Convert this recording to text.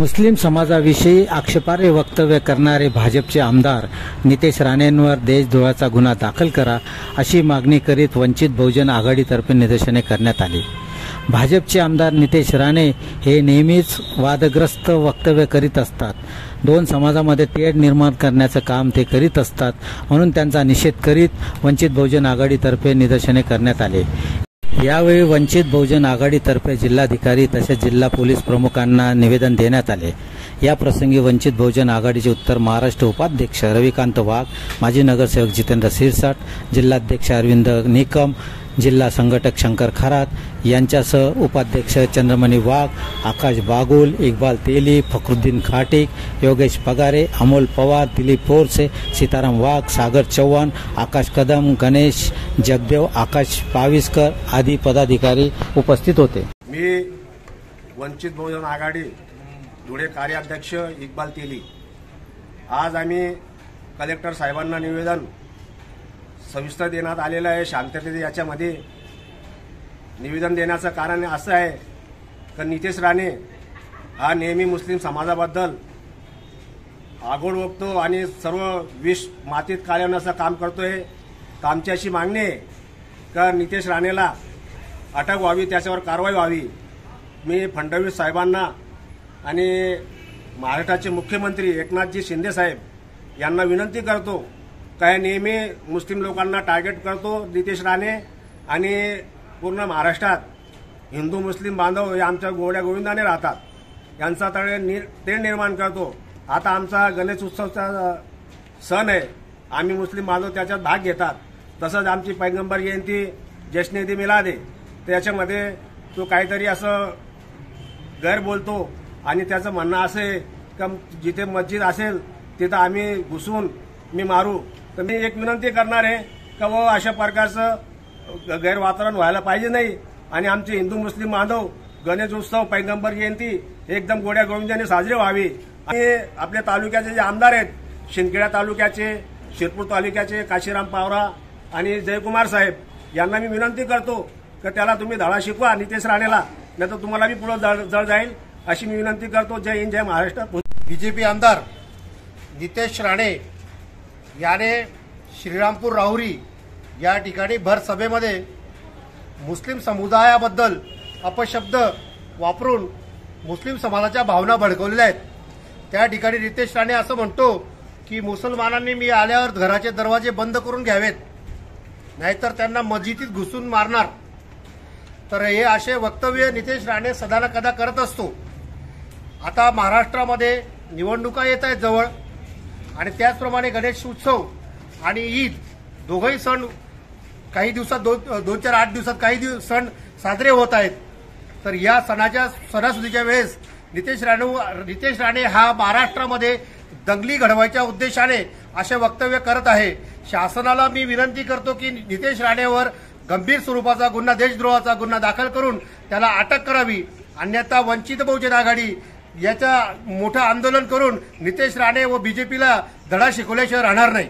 मुस्लिम समाजाविषयी आक्षेपार्ह वक्तव्य करणारे भाजपचे आमदार नितेश राणेंवर देशद्रोहाचा गुन्हा दाखल करा अशी मागणी करीत वंचित बहुजन आघाडीतर्फे निदर्शने करण्यात आली। भाजपचे आमदार नितेश राणे हे नेहमीच वादग्रस्त वक्तव्य करीत असतात। दोन समाजामध्ये तेढ निर्माण करण्याचं काम ते करीत असतात, म्हणून त्यांचा निषेध करीत वंचित बहुजन आघाडीतर्फे निदर्शने करण्यात आले। यावेळी वंचित बहुजन आघाडीतर्फे जिल्हाधिकारी तसेच जिल्हा पोलीस प्रमुखांना निवेदन देण्यात आले। या प्रसंगी वंचित बहुजन आघाडीचे उत्तर महाराष्ट्र उपाध्यक्ष रविकांत वाघ, माजी नगरसेवक जितेंद्र सिरसाट, जिल्हाध्यक्ष अरविंद निकम, जिल्हा संघटक शंकर खरात यांच्यासह उपाध्यक्ष चंद्रमणी वाघ, आकाश बागुल, इक्बाल तेली, फखरुद्दीन खाटिक, योगेश पगारे, अमोल पवार, दिलीप बोरसे, सीताराम वाघ, सागर चव्हाण, आकाश कदम, गणेश जगदेव, आकाश पाविस्कर आदी पदाधिकारी उपस्थित होते। मी वंचित बहुजन आघाडी धुळे कार्याध्यक्ष इक्बाल तेली, आज आम्ही कलेक्टर साहेबांना निवेदन सविस्तर देण्यात आलेलं आहे। शांततेत याच्यामध्ये निवेदन देण्याचं कारण असं आहे की नितेश राणे हा नेहमी मुस्लिम समाजाबद्दल आगोड वक्तो आणि सर्व विष मातीत काढण्याचं काम करतोय। तर आमची अशी मागणी आहे की नितेश राणेला अटक व्हावी, त्याच्यावर कारवाई व्हावी। मी फडणवीस साहेबांना आणि महाराष्ट्राचे मुख्यमंत्री एकनाथजी शिंदे साहेब यांना विनंती करतो, काय नेहमी मुस्लिम लोकांना टार्गेट करतो नितेश राणे आणि पूर्ण महाराष्ट्रात हिंदू मुस्लिम बांधव हे आमच्या गोड्या गोविंदाने राहतात, यांचा तेढ निर्माण करतो। आता आमचा गणेश उत्सवचा सण आहे, आम्ही मुस्लिम बांधव त्याच्यात भाग घेतात। तसंच आमची पैगंबर जयंती जश्न-ए मिलाद आहे, त्याच्यामध्ये तो काहीतरी असं गैर बोलतो आणि त्याचं म्हणणं असं आहे की जिथे मस्जिद असेल तिथं आम्ही घुसून मी मारू। तर मी एक विनंती करणार आहे की व अशा प्रकारचं गैरवातावरण व्हायला पाहिजे नाही आणि आमचे हिंदू मुस्लिम बांधव गणेश उत्सव पैगंबर जयंती एकदम गोड्या गोविंदाने साजरी व्हावी। आणि आपल्या तालुक्याचे जे आमदार आहेत, शिंदखेडा तालुक्याचे, शिरपूर तालुक्याचे काशीराम पावरा आणि जयकुमार साहेब यांना मी विनंती करतो की त्याला तुम्ही धडा शिकवा नितेश राणेला, नाही तर तुम्हाला बी पुढे जळ जाईल अशी मी विनंती करतो। जय हिंद, जय महाराष्ट्र। बीजेपी आमदार नितेश राणे याने श्रीरामपूर राहुरी या ठिकाणी भर सभेमध्ये मुस्लिम समुदायाबद्दल अपशब्द वापरून मुस्लिम समाजाच्या भावना भडकवलेल्या आहेत। त्या ठिकाणी नितेश राणे असं म्हणतो की मुसलमानांनी मी आल्यावर घराचे दरवाजे बंद करून घ्यावेत, नाहीतर त्यांना मस्जिदीत घुसून मारणार। तर हे असे वक्तव्य नितेश राणे सदाना कदा करत असतो। आता महाराष्ट्रामध्ये निवडणुका येत आहेत जवळ आणि त्याचप्रमाणे गणेश उत्सव आणि ईद दोघंही सण काही दिवसात 2-4-8 दिवसात काही सण साजरे होत आहेत। तर या सणासुदीच्या वेळेस नितेश राणे हा महाराष्ट्रामध्ये दंगली घडवायच्या उद्देशाने असे वक्तव्य करत आहे। शासनाला मी विनंती करतो की नितेश राणेवर गंभीर स्वरूपाचा गुन्हा, देशद्रोहाचा गुन्हा दाखल करून त्याला अटक करावी, अन्यथा वंचित बहुजन आघाडी याचा मोठं आंदोलन करून नितेश राणे व बीजेपीला धडा शिकवल्याशिवाय राहणार नाही।